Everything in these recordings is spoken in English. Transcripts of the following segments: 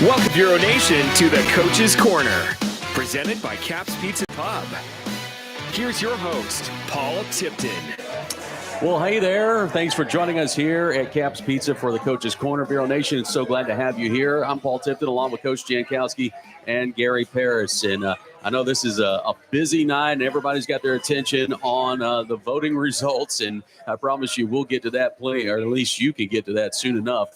Welcome, Bureau Nation, to the Coach's Corner, presented by Caps Pizza Pub. Here's your host, Paul Tipton. Well, hey there. Thanks for joining us here at Caps Pizza for the Coach's Corner. Bureau Nation, it's so glad to have you here. I'm Paul Tipton, along with Coach Jankowski and Gary Paris. And I know this is a busy night, and everybody's got their attention on the voting results. And I promise you we'll get to that plenty, or at least you can get to that soon enough.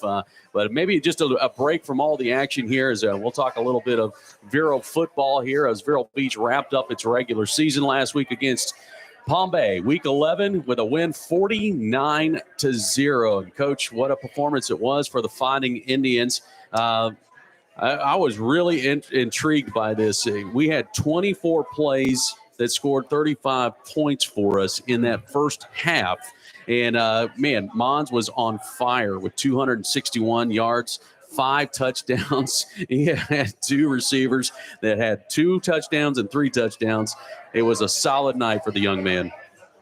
But maybe just a break from all the action here as we'll talk a little bit of Vero football here as Vero Beach wrapped up its regular season last week against Palm Bay, Week 11, with a win 49-0. And Coach, what a performance it was for the Fighting Indians. I was really intrigued by this. We had 24 plays that scored 35 points for us in that first half. And, Mons was on fire with 261 yards, 5 touchdowns. He had 2 receivers that had 2 touchdowns and 3 touchdowns. It was a solid night for the young man.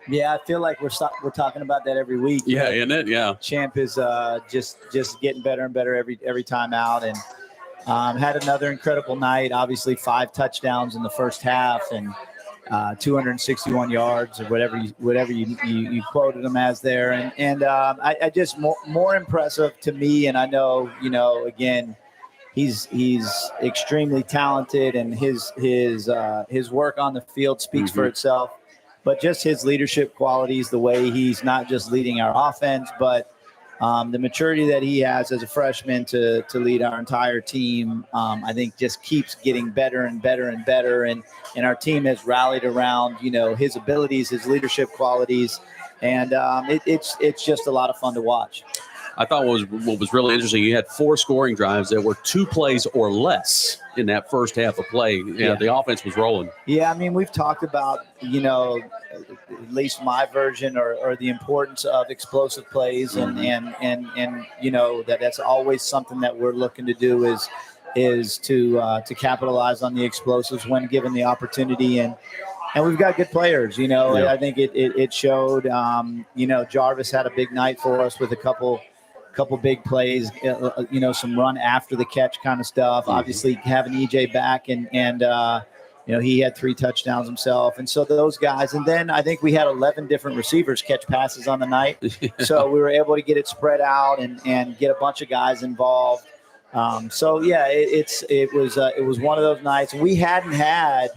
Yeah, I feel like we're talking about that every week. Yeah, right? Isn't it? Yeah. Champ is just getting better and better every time out, and had another incredible night. Obviously, 5 touchdowns in the first half and 261 yards or whatever you quoted him as there, and I just more impressive to me. And I know again, he's extremely talented, and his work on the field speaks for itself. But just his leadership qualities, the way he's not just leading our offense, but the maturity that he has as a freshman to lead our entire team, I think just keeps getting better and better and better. And our team has rallied around, his abilities, his leadership qualities. And it's just a lot of fun to watch. I thought what was really interesting, you had 4 scoring drives that were 2 plays or less in that first half of play. The offense was rolling. Yeah, I mean, we've talked about, at least my version or the importance of explosive plays, and that's always something that we're looking to do is to capitalize on the explosives when given the opportunity. And we've got good players, I think it showed. Jarvis had a big night for us with a couple big plays, some run after the catch kind of stuff. Obviously having EJ back and he had 3 touchdowns himself. And so those guys, and then I think we had 11 different receivers catch passes on the night. So we were able to get it spread out and get a bunch of guys involved. It was one of those nights. We hadn't had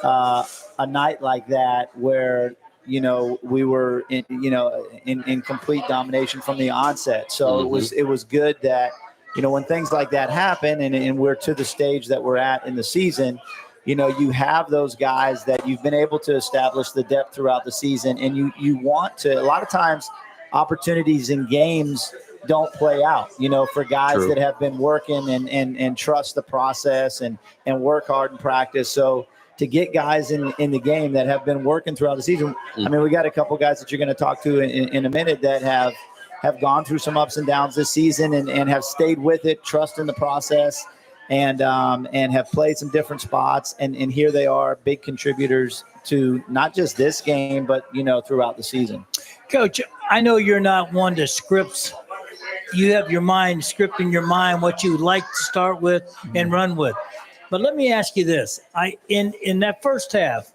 a night like that where we were in complete domination from the onset. So it was good that, when things like that happen and we're to the stage that we're at in the season, you have those guys that you've been able to establish the depth throughout the season. And you want to, a lot of times opportunities in games don't play out, for guys that have been working and trust the process and work hard in practice. So to get guys in the game that have been working throughout the season. I mean, we got a couple guys that you're going to talk to in a minute that have gone through some ups and downs this season and have stayed with it, trust in the process, and have played some different spots. And here they are, big contributors to not just this game, but, throughout the season. Coach, I know you're not one to scripts. You have your mind, script in your mind, what you would like to start with and run with. But let me ask you this: in that first half,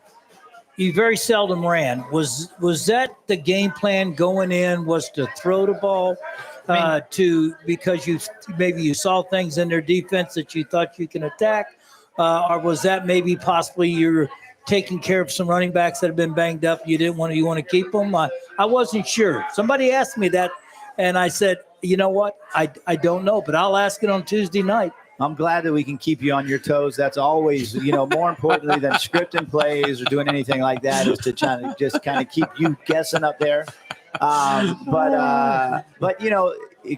you very seldom ran. Was that the game plan going in? Was to throw the ball because you saw things in their defense that you thought you can attack, or was that maybe possibly you're taking care of some running backs that have been banged up? You want to keep them? I wasn't sure. Somebody asked me that, and I said, you know what? I don't know, but I'll ask it on Tuesday night. I'm glad that we can keep you on your toes. That's always, more importantly than scripting plays or doing anything like that, is to try to just kind of keep you guessing up there. But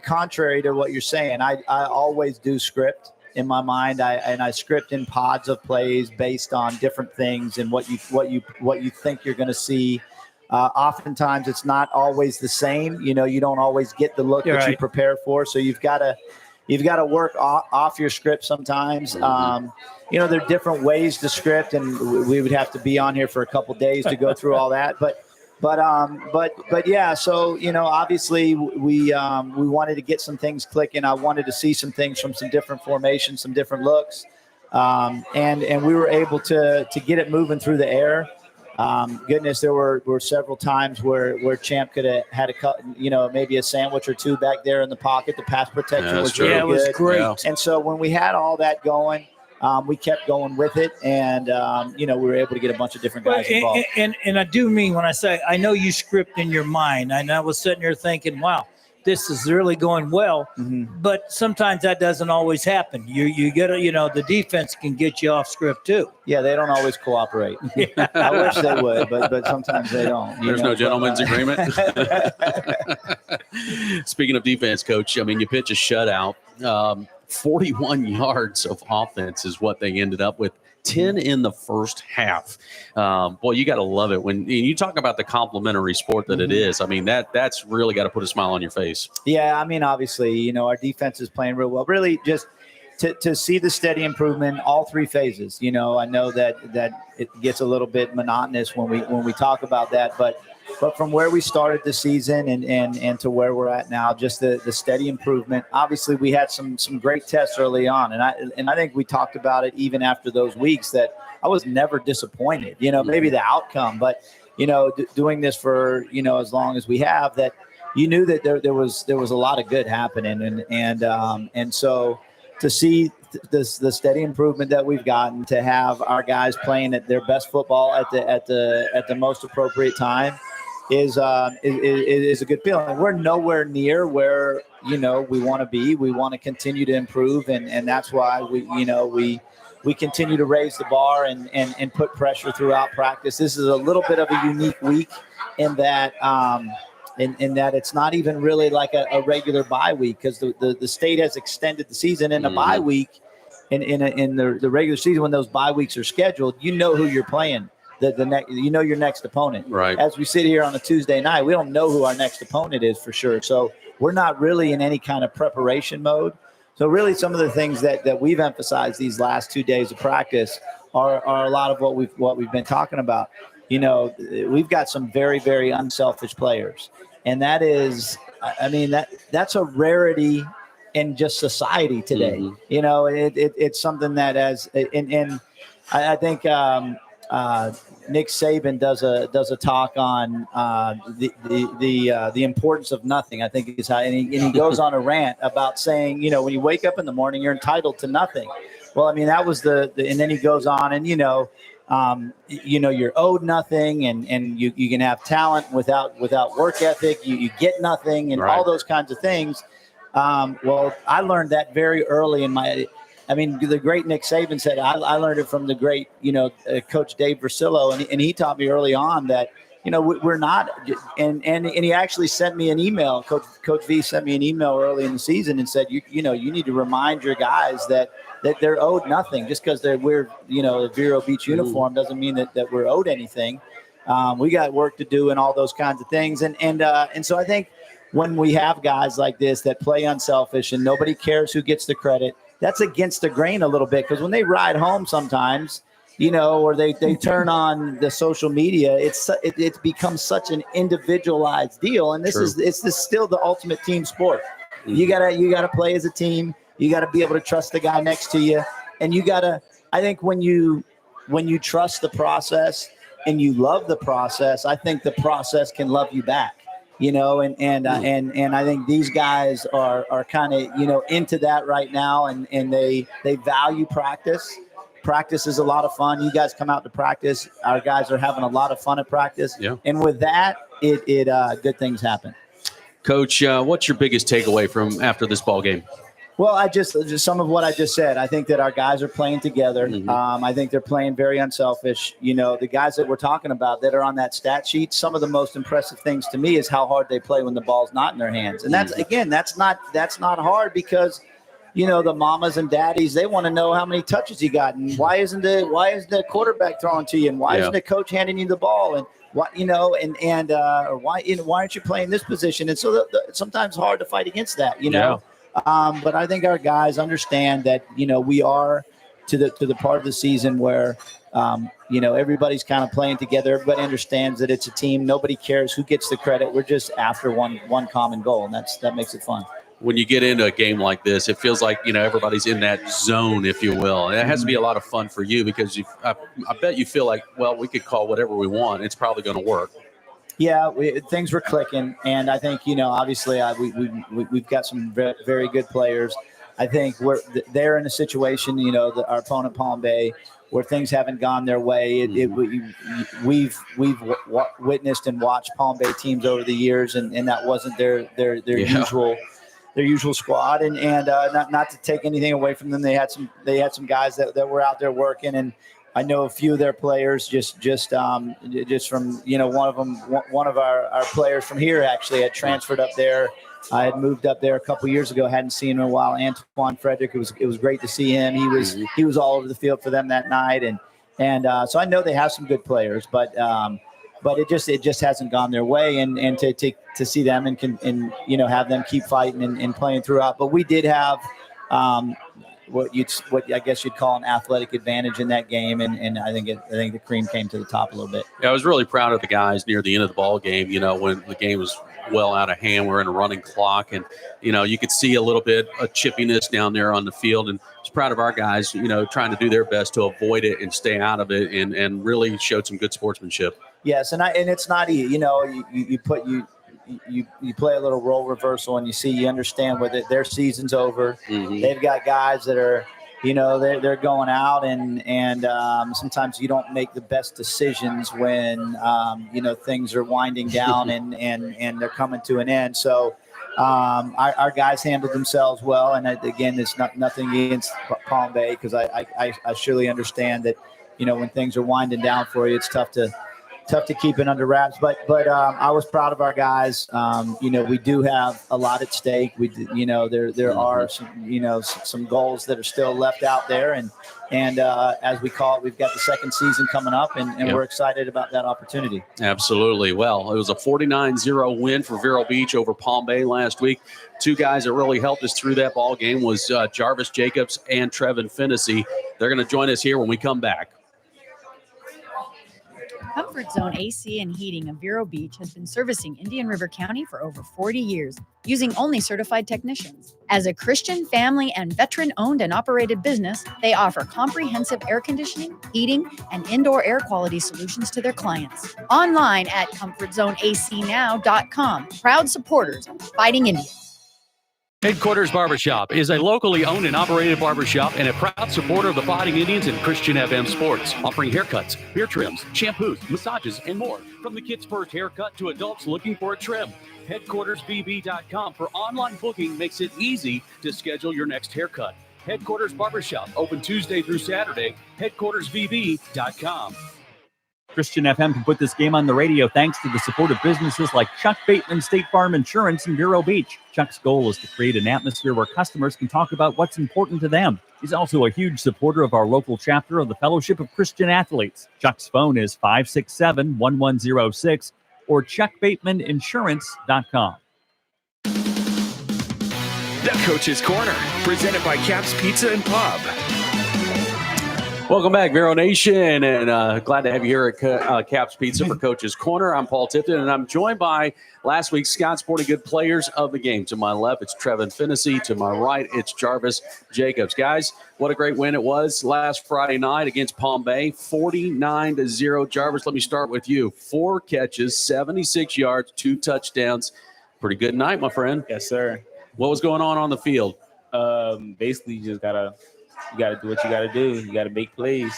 contrary to what you're saying, I always do script in my mind. I script in pods of plays based on different things and what you think you're going to see. Oftentimes it's not always the same. You don't always get the look that you prepare for. So you've got to work off your script sometimes. There are different ways to script, and we would have to be on here for a couple days to go through all that. But But yeah. So obviously we wanted to get some things clicking. I wanted to see some things from some different formations, some different looks, and we were able to get it moving through the air. Goodness, there were several times where Champ could have had maybe a sandwich or two back there in the pocket. The pass protection was really good. Yeah, it was great. Yeah. And so when we had all that going, we kept going with it, and we were able to get a bunch of different guys involved. And I do mean when I say I know you script in your mind, and I was sitting there thinking, wow, this is really going well. Mm-hmm. But sometimes that doesn't always happen. You get the defense can get you off script too. Yeah, they don't always cooperate. I wish they would, but sometimes they don't. There's no gentleman's agreement. Speaking of defense, Coach, I mean, you pitch a shutout. 41 yards of offense is what they ended up with. 10 in the first half. Boy, you got to love it when you talk about the complimentary sport that it is. I mean, that's really got to put a smile on your face. Yeah, I mean, obviously, our defense is playing real well. Really, just to see the steady improvement, all three phases. I know that it gets a little bit monotonous when we talk about that, but from where we started the season and to where we're at now, just the steady improvement. Obviously, we had some great tests early on, and I think we talked about it even after those weeks that I was never disappointed. Maybe the outcome, but doing this for as long as we have, that you knew that there was a lot of good happening, and so to see the steady improvement that we've gotten, to have our guys playing at their best football at the most appropriate time is a good feeling. We're nowhere near where we want to be. We want to continue to improve, and that's why we continue to raise the bar and put pressure throughout practice. This is a little bit of a unique week in that in that it's not even really like a regular bye week, because the state has extended the season in a bye week. In the regular season, when those bye weeks are scheduled, who you're playing. Your next opponent. Right. As we sit here on a Tuesday night, we don't know who our next opponent is for sure. So we're not really in any kind of preparation mode. So really, some of the things that we've emphasized these last 2 days of practice are a lot of what we've been talking about. We've got some very, very unselfish players, and that is, I mean, that's a rarity in just society today. Mm-hmm. It's something that I think. Nick Saban does a talk on the importance of nothing. I think is how, and he goes on a rant about saying, when you wake up in the morning, you're entitled to nothing. Well, I mean, that was and then he goes on and you're owed nothing, and you can have talent without work ethic. You get nothing, and all those kinds of things. Well, I learned that very early in my. I mean, the great Nick Saban said, I learned it from the great, Coach Dave Versillo, and he taught me early on that, we're not, and he actually sent me an email. Coach V sent me an email early in the season and said, you need to remind your guys that they're owed nothing. Just because they wear, a Vero Beach uniform doesn't mean that we're owed anything. We got work to do and all those kinds of things. And so I think when we have guys like this that play unselfish and nobody cares who gets the credit, that's against the grain a little bit, because when they ride home sometimes, or they turn on the social media, it becomes such an individualized deal. And it's still the ultimate team sport. Mm-hmm. You gotta play as a team. You gotta be able to trust the guy next to you, and I think when you trust the process and you love the process, I think the process can love you back. And I think these guys are kind of, into that right now, and they value practice. Practice is a lot of fun. You guys come out to practice. Our guys are having a lot of fun at practice. Yeah. And with that, good things happen. Coach, what's your biggest takeaway from after this ball game? Well, just some of what I just said. I think that our guys are playing together. Mm-hmm. I think they're playing very unselfish. The guys that we're talking about that are on that stat sheet, some of the most impressive things to me is how hard they play when the ball's not in their hands. And that's not hard, because, the mamas and daddies, they want to know how many touches you got, and why isn't the quarterback throwing to you, and why isn't the coach handing you the ball, and what or why aren't you playing this position? And so it's sometimes hard to fight against that. But I think our guys understand that, we are to the part of the season where everybody's kind of playing together. Everybody understands that it's a team. Nobody cares who gets the credit. We're just after one common goal, and that makes it fun. When you get into a game like this, it feels like, everybody's in that zone, if you will. And it has to be a lot of fun for you because I bet you feel like, well, we could call whatever we want. It's probably going to work. Yeah, things were clicking. And I think, obviously we've got some very, very good players. I think they're in a situation, our opponent, Palm Bay, where things haven't gone their way. We've witnessed and watched Palm Bay teams over the years, and that wasn't their usual squad. And not to take anything away from them, they had some guys that were out there working, and I know a few of their players just from one of our players from here actually had transferred up there. I had moved up there a couple years ago, hadn't seen him in a while. Antoine Frederick, it was great to see him. He was all over the field for them that night, and so I know they have some good players, but it just hasn't gone their way, and to see them and have them keep fighting and playing throughout. But we did have what I guess you'd call an athletic advantage in that game, and I think the cream came to the top a little bit. Yeah, I was really proud of the guys near the end of the ball game. When the game was well out of hand, we're in a running clock, and you could see a little bit of chippiness down there on the field, and I was proud of our guys, trying to do their best to avoid it and stay out of it, and really showed some good sportsmanship. Yes, and it's not easy. You play a little role reversal, and you understand whether their season's over. Mm-hmm. They've got guys that are, they're going out, and sometimes you don't make the best decisions when things are winding down and they're coming to an end. So our guys handled themselves well, and again, it's nothing against Palm Bay, because I surely understand that when things are winding down for you, it's tough to keep it under wraps, but I was proud of our guys. We do have a lot at stake. There are some goals that are still left out there, and as we call it, we've got the second season coming up, and we're excited about that opportunity. Absolutely. Well, it was a 49-0 win for Vero Beach over Palm Bay last week. Two guys that really helped us through that ball game was Jarvis Jacobs and Trevin Fennessy. They're going to join us here when we come back. Comfort Zone AC and Heating of Vero Beach has been servicing Indian River County for over 40 years, using only certified technicians. As a Christian, family, and veteran-owned and operated business, they offer comprehensive air conditioning, heating, and indoor air quality solutions to their clients. Online at ComfortZoneACNow.com. Proud supporters of Fighting Indians. Headquarters Barbershop is a locally owned and operated barbershop and a proud supporter of the Fighting Indians and Christian FM sports, offering haircuts, beard trims, shampoos, massages, and more. From the kids' first haircut to adults looking for a trim, HeadquartersBB.com for online booking makes it easy to schedule your next haircut. Headquarters Barbershop, open Tuesday through Saturday, HeadquartersBB.com. Christian FM can put this game on the radio thanks to the support of businesses like Chuck Bateman State Farm Insurance in Vero Beach. Chuck's goal is to create an atmosphere where customers can talk about what's important to them. He's also a huge supporter of our local chapter of the Fellowship of Christian Athletes. Chuck's phone is 567-1106 or chuckbatemaninsurance.com. The Coach's Corner, presented by Caps Pizza and Pub. Welcome back, Vero Nation, and glad to have you here at Caps Pizza for Coach's Corner. I'm Paul Tipton, and I'm joined by last week's Scott Sporting Good players of the game. To my left, it's Trevin Fennessy. To my right, it's Jarvis Jacobs. Guys, what a great win it was last Friday night against Palm Bay, 49-0. Jarvis, let me start with you. 4 catches, 76 yards, 2 touchdowns. Pretty good night, my friend. Yes, sir. What was going on the field? Basically, you just gotta do what you gotta do. You gotta make plays.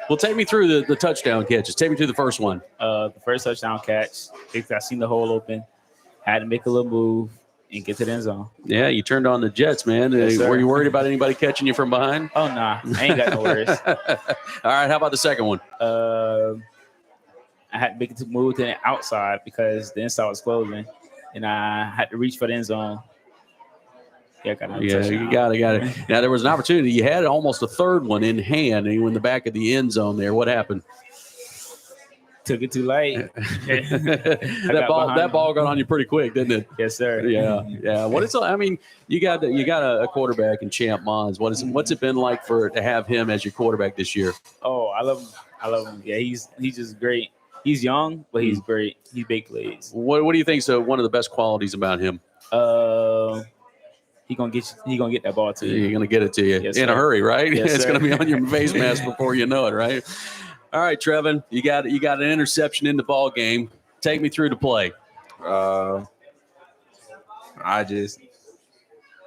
Well, take me through the touchdown catches. Take me through the first one. The first touchdown catch, I seen the hole open, had to make a little move and get to the end zone. Yeah, you turned on the Jets, man. Yes, were you worried about anybody catching you from behind? Oh, nah. I ain't got no worries. All right, how about the second one? I had to make a move to the outside because the inside was closing, and I had to reach for the end zone. Yeah, you got it. Now, there was an opportunity. You had almost a third one in hand, and you were in the back of the end zone there. What happened? Took it too late. that ball got on you pretty quick, didn't it? Yes, sir. Yeah. What is? I mean, you got a quarterback in Champ Mons. What's it been like to have him as your quarterback this year? Oh, I love him. Yeah, he's just great. He's young, but he's great. He big plays. What do you think is one of the best qualities about him? He gonna get that ball to you. You're gonna get it to you Yes, in sir. a hurry, right? Yes, It's sir. gonna be on your face mask before you know it, right? All right, Trevin, you got an interception in the ball game. Take me through the play. I just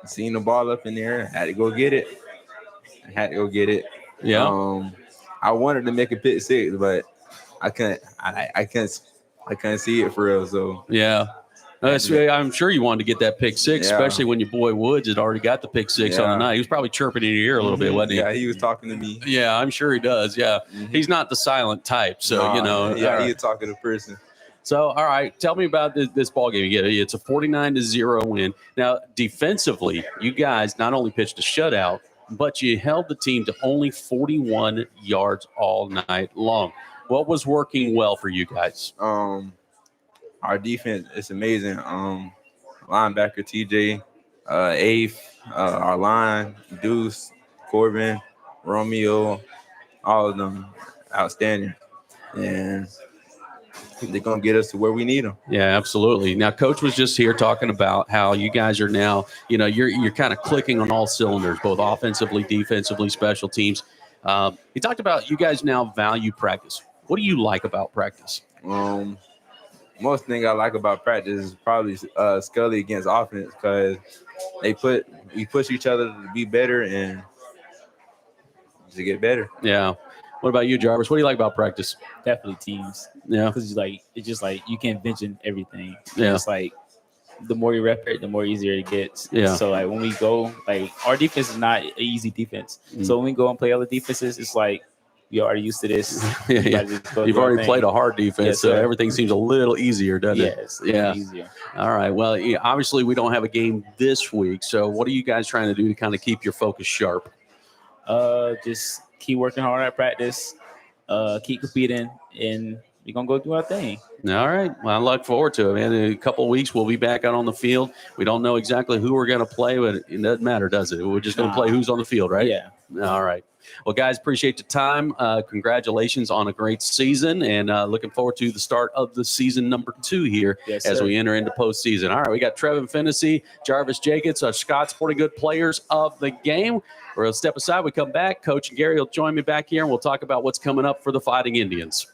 seen the ball up in there. Had to go get it. Yeah. I wanted to make a pick six, but I couldn't see it for real. So Yeah. I'm sure you wanted to get that pick six, Yeah. especially when your boy Woods had already got the pick six on the Yeah. night. He was probably chirping in your ear a little bit, wasn't he? Yeah, he was talking to me. Yeah, I'm sure he does. Yeah. He's not the silent type. So, Yeah, all he right. was talking to person. So, all right, tell me about this ball game. Yeah, it's a 49-0 win. Now, defensively, you guys not only pitched a shutout, but you held the team to only 41 yards all night long. What was working well for you guys? Our defense is amazing. Linebacker TJ, Afe, our line, Deuce, Corbin, Romeo, all of them outstanding. And they're going to get us to where we need them. Yeah, absolutely. Now, Coach was just here talking about how you guys are now, you're kind of clicking on all cylinders, both offensively, defensively, special teams. He talked about you guys now value practice. What do you like about practice? Most thing I like about practice is probably Scully against offense because we push each other to be better and to get better. Yeah. What about you, Jarvis? What do you like about practice? Definitely teams. Yeah. Because it's just like you can mention everything. Yeah. It's like the more you rep it, the more easier it gets. Yeah. So like when we go, like our defense is not an easy defense. So when we go and play other defenses, it's like we already used to this. Yeah. You've already played a hard defense, Yes, so sir. everything seems a little easier, doesn't it? Yes. Yeah. Easier. All right. Well, obviously we don't have a game this week. So what are you guys trying to do to kind of keep your focus sharp? Just keep working hard at practice. Keep competing, and we're gonna go do our thing. All right. Well, I look forward to it, man. In a couple of weeks, we'll be back out on the field. We don't know exactly who we're going to play, but it doesn't matter, does it? We're just going to play who's on the field, right? Yeah. All right. Well, guys, appreciate the time. Congratulations on a great season, and looking forward to the start of the season number 2 here Yes, as sir. we enter into postseason. All right, we got Trevin Fennessy, Jarvis Jacobs, Scott Sporting Good players of the game. We'll step aside. We come back. Coach and Gary will join me back here, and we'll talk about what's coming up for the Fighting Indians.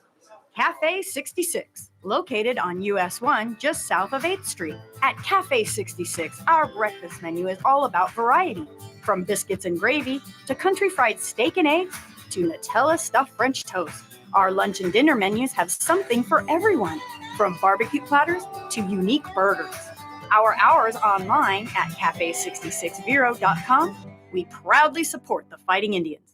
Cafe 66, located on US 1 just south of 8th Street. At Cafe 66, our breakfast menu is all about variety. From biscuits and gravy to country fried steak and eggs to Nutella stuffed French toast. Our lunch and dinner menus have something for everyone, from barbecue platters to unique burgers. Our hours online at cafe66vero.com. We proudly support the Fighting Indians.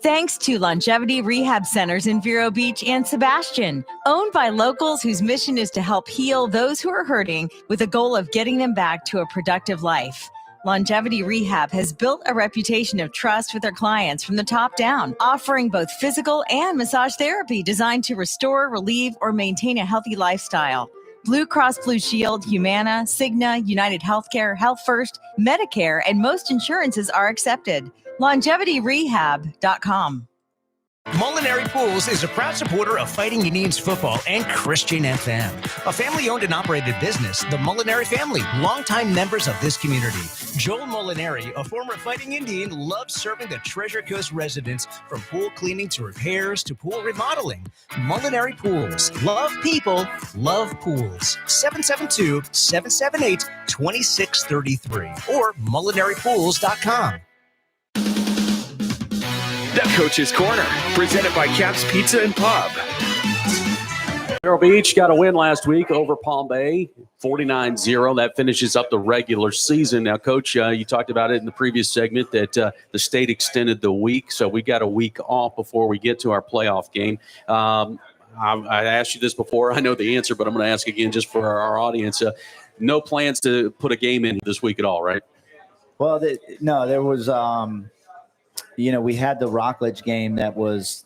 Thanks to Longevity Rehab Centers in Vero Beach and Sebastian, owned by locals whose mission is to help heal those who are hurting with a goal of getting them back to a productive life. Longevity Rehab has built a reputation of trust with their clients from the top down, offering both physical and massage therapy designed to restore, relieve, or maintain a healthy lifestyle. Blue Cross Blue Shield, Humana, Cigna, United Healthcare, Health First, Medicare, and most insurances are accepted. LongevityRehab.com. Molinari Pools is a proud supporter of Fighting Indians football and Christian FM. A family-owned and operated business, the Molinari family, longtime members of this community. Joel Molinari, a former Fighting Indian, loves serving the Treasure Coast residents from pool cleaning to repairs to pool remodeling. Molinari Pools. Love people, love pools. 772-778-2633 or molinaripools.com. The Coach's Corner, presented by Caps Pizza and Pub. Vero Beach got a win last week over Palm Bay, 49-0. That finishes up the regular season. Now, Coach, you talked about it in the previous segment that the state extended the week, so we got a week off before we get to our playoff game. I asked you this before. I know the answer, but I'm going to ask again just for our audience. No plans to put a game in this week at all, right? Well, no, there was we had the Rockledge game that was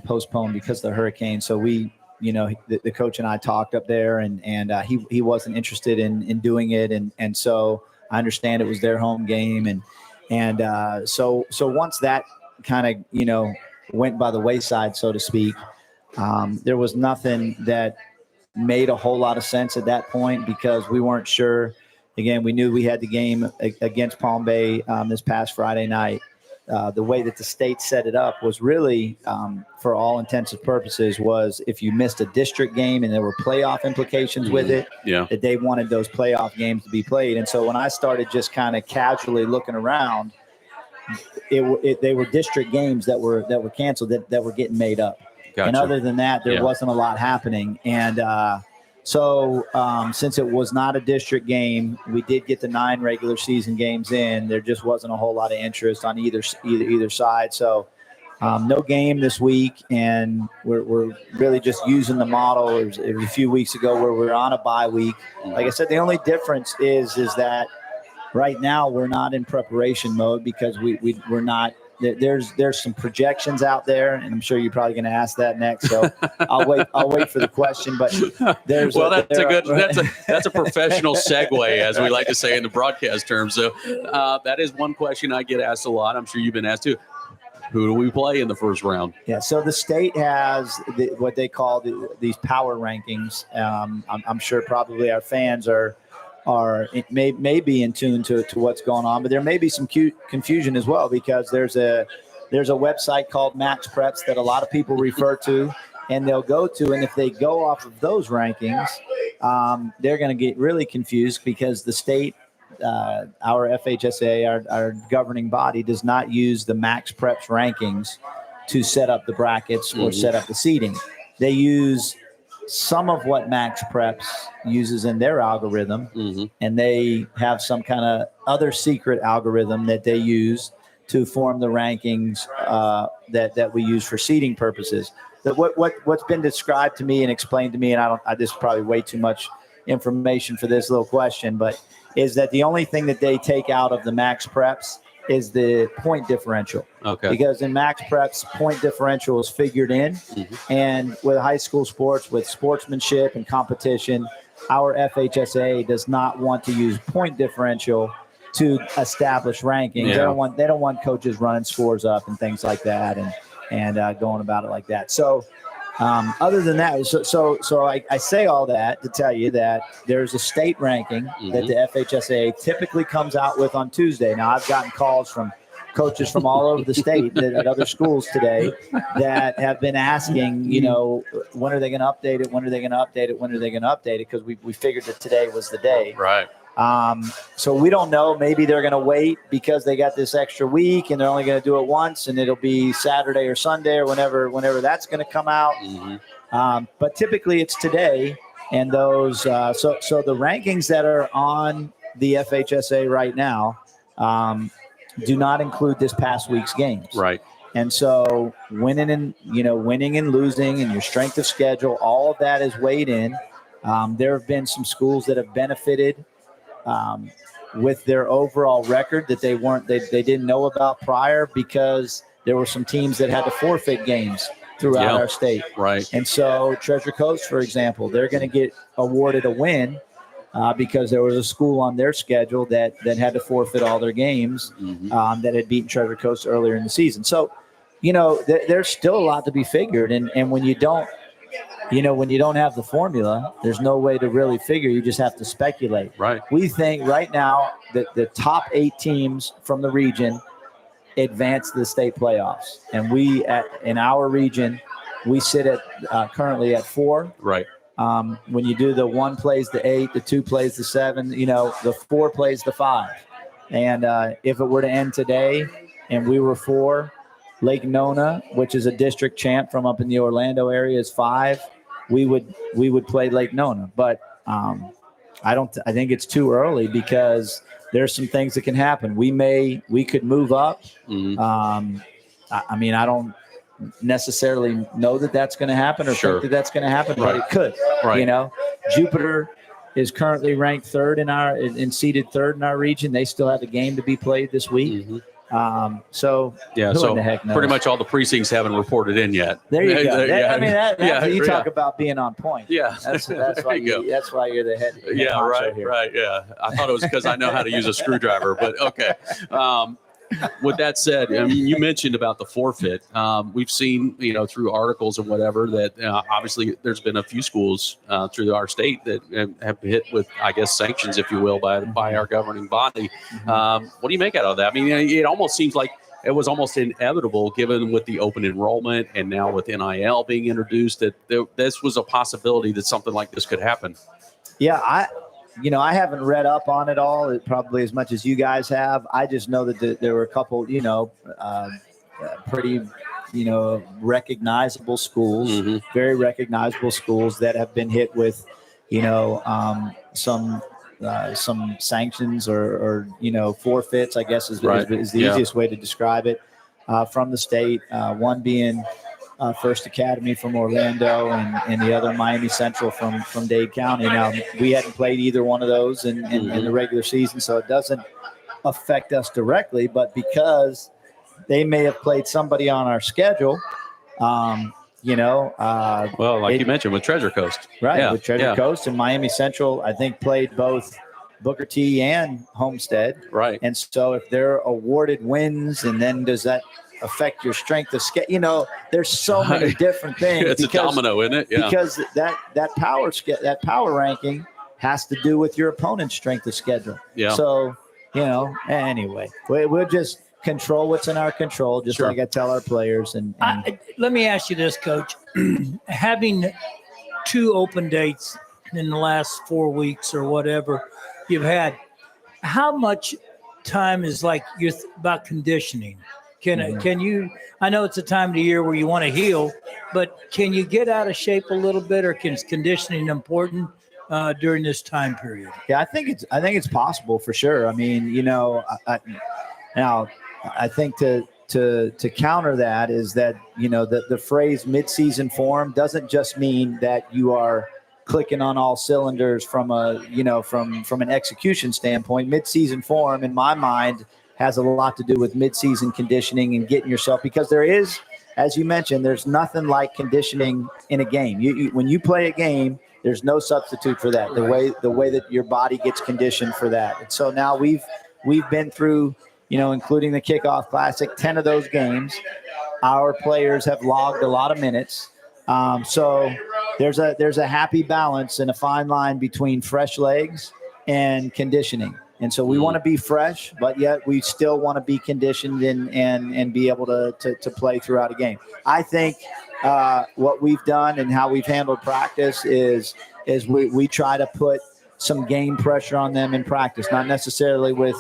postponed because of the hurricane. So we the coach and I talked up there, and he wasn't interested in doing it, and so I understand it was their home game, and so once that kind of went by the wayside, so to speak, there was nothing that made a whole lot of sense at that point because we weren't sure. Again, we knew we had the game against Palm Bay this past Friday night. The way that the state set it up was really, for all intents and purposes, was if you missed a district game and there were playoff implications with it, that they wanted those playoff games to be played. And so when I started just kind of casually looking around, they were district games that were canceled that were getting made up. Gotcha. And other than that, there wasn't a lot happening. And so since it was not a district game, we did get the 9 regular season games in. There just wasn't a whole lot of interest on either side. So no game this week, and we're really just using the model. It was a few weeks ago where we're on a bye week. Like I said, the only difference is that right now we're not in preparation mode because we're not. There's some projections out there, and I'm sure you're probably going to ask that next. So I'll wait for the question. But that's a professional segue, as we like to say in the broadcast terms. So that is one question I get asked a lot. I'm sure you've been asked too. Who do we play in the first round? Yeah, so the state has what they call these power rankings. I'm sure probably our fans may be in tune to what's going on, but there may be some confusion as well because there's a website called Max Preps that a lot of people refer to, and they'll go to, and if they go off of those rankings, they're going to get really confused because the state, our FHSA, our governing body, does not use the Max Preps rankings to set up the brackets or set up the seating. They use some of what Max Preps uses in their algorithm, and they have some kind of other secret algorithm that they use to form the rankings that we use for seating purposes. That what's been described to me and explained to me, and this is probably way too much information for this little question, but is that the only thing that they take out of the Max Preps is the point differential. Okay. Because in Max Preps, point differential is figured in. And with high school sports, with sportsmanship and competition, our FHSA does not want to use point differential to establish rankings. Yeah. They don't want coaches running scores up and things like that and going about it like that. So other than that, so I say all that to tell you that there's a state ranking that the FHSA typically comes out with on Tuesday. Now, I've gotten calls from coaches from all over the state at other schools today that have been asking, when are they going to update it? When are they going to update it? When are they going to update it? Because we figured that today was the day. Right. So we don't know. Maybe they're going to wait because they got this extra week and they're only going to do it once, and it'll be Saturday or Sunday or whenever that's going to come out. But typically it's today, and those so the rankings that are on the FHSA right now do not include this past week's games. Right. And so winning and losing and your strength of schedule, all of that is weighed in. There have been some schools that have benefited with their overall record that they didn't know about prior because there were some teams that had to forfeit games throughout our state. Right. And so Treasure Coast, for example, they're going to get awarded a win because there was a school on their schedule that had to forfeit all their games that had beaten Treasure Coast earlier in the season. So, there's still a lot to be figured. And when you don't have the formula, there's no way to really figure. You just have to speculate. Right. We think right now that the top 8 teams from the region advance to the state playoffs. And in our region, we sit at currently at 4. Right. When you do the 1 plays the 8, the 2 plays the 7, the 4 plays the 5. And if it were to end today and we were 4, Lake Nona, which is a district champ from up in the Orlando area, is 5. We would play Lake Nona, but I think it's too early because there's some things that can happen. We could move up. I don't necessarily know that that's going to happen or think that that's going to happen, but it could. Right. Jupiter is currently ranked 3rd and seeded 3rd in our region. They still have a game to be played this week. So Yeah, who so in the heck knows? pretty much all the precincts haven't reported in yet. There you go. You talk yeah. about being on point. Yeah, That's There why you go. that's why you're the head. Yeah, honcho right, here. right. Yeah, I thought it was because I know how to use a screwdriver, but okay. With that said, I mean, you mentioned about the forfeit. We've seen, through articles and whatever that obviously there's been a few schools through our state that have hit with, I guess, sanctions, if you will, by our governing body. What do you make out of that? I mean, it almost seems like it was almost inevitable, given with the open enrollment and now with NIL being introduced, that this was a possibility that something like this could happen. Yeah, I haven't read up on it all, probably as much as you guys have. I just know that there were a couple, pretty, recognizable schools, very recognizable schools that have been hit with, some sanctions or forfeits, I guess is the easiest way to describe it, from the state. One being First Academy from Orlando and the other Miami Central from Dade County. Now, we hadn't played either one of those in the regular season, so it doesn't affect us directly, but because they may have played somebody on our schedule, well, like you mentioned with Treasure Coast. Right, Yeah, with Treasure Coast and Miami Central, I think played both Booker T and Homestead. Right. And so if they're awarded wins, and then does that affect your strength of schedule? There's so many different things. It's a domino, isn't it? Yeah. Because that power ranking has to do with your opponent's strength of schedule. Yeah. So, anyway, we'll just control what's in our control, just like I tell our players. And let me ask you this, Coach. Having 2 open dates in the last 4 weeks or whatever you've had, how much time is about conditioning? Can you? I know it's a time of the year where you want to heal, but can you get out of shape a little bit, or is conditioning important during this time period? Yeah, I think it's possible for sure. I mean, I think to counter that is that the phrase mid-season form doesn't just mean that you are clicking on all cylinders from from an execution standpoint. Mid-season form, in my mind, has a lot to do with mid-season conditioning and getting yourself, because there is, as you mentioned, there's nothing like conditioning in a game. When you play a game, there's no substitute for that. The way that your body gets conditioned for that. And so now we've been through, including the Kickoff Classic, 10 of those games. Our players have logged a lot of minutes. So there's a happy balance and a fine line between fresh legs and conditioning. And so we want to be fresh, but yet we still want to be conditioned and be able to play throughout a game. I think what we've done and how we've handled practice is we try to put some game pressure on them in practice, not necessarily with,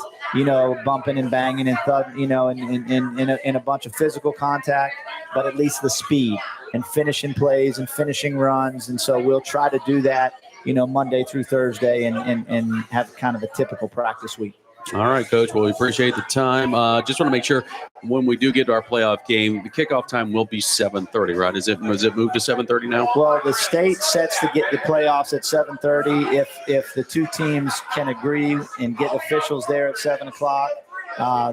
bumping and banging and thud, in a bunch of physical contact, but at least the speed and finishing plays and finishing runs. And so we'll try to do that, Monday through Thursday and have kind of a typical practice week. All right, Coach. Well, we appreciate the time. Just want to make sure when we do get to our playoff game, the kickoff time will be 7:30, right? Is it moved to 7:30 now? Well, the state sets to get the playoffs at 7:30. If the two teams can agree and get officials there at 7 o'clock,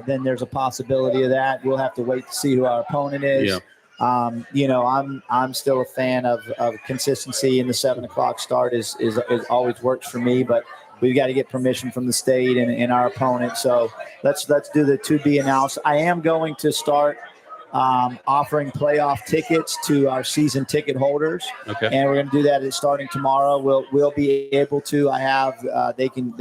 then there's a possibility of that. We'll have to wait to see who our opponent is. Yeah. I'm still a fan of consistency, and the 7 o'clock start is always works for me, but we've got to get permission from the state and our opponent. So let's do the to be announced. I am going to start offering playoff tickets to our season ticket holders. Okay. And we're going to do that starting tomorrow. We'll be able to. I have they can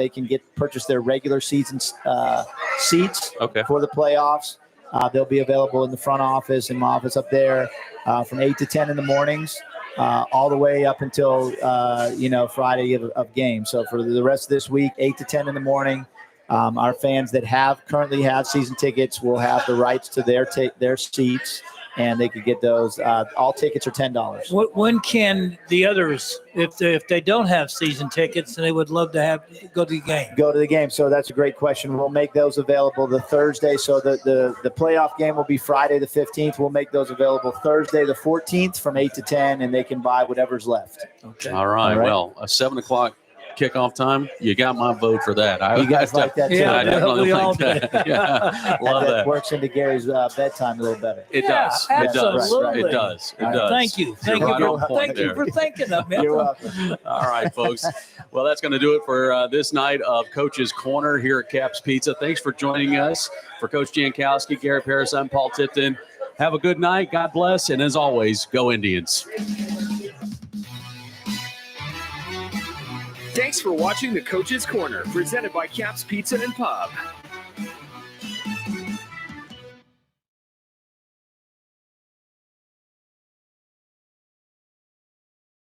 purchase their regular season seats for the playoffs. They'll be available in the front office and my office up there from 8 to 10 in the mornings, all the way up until, Friday of games. So for the rest of this week, 8 to 10 in the morning, our fans that currently have season tickets will have the rights to their seats, and they could get those. All tickets are $10. When can the others, if they don't have season tickets and they would love to go to the game? Go to the game. So that's a great question. We'll make those available the Thursday. So the playoff game will be Friday the 15th. We'll make those available Thursday the 14th from 8 to 10, and they can buy whatever's left. Okay. All right. Well, a 7 o'clock kickoff time, you got my vote for that. You guys like that too? I definitely we all like that. Yeah, love that that. works into Gary's bedtime a little better. It Yeah, does. It does. absolutely. It does. It All right. does. Thank you. Thank You're you. right on For, point thank you there. for thinking of me. You're welcome. All right, folks. Well, that's going to do it for this night of Coach's Corner here at Caps Pizza. Thanks for joining us. For Coach Jankowski, Gary Paris, I'm Paul Tipton. Have a good night. God bless. And as always, go Indians. Thanks for watching the Coach's Corner, presented by Caps Pizza and Pub.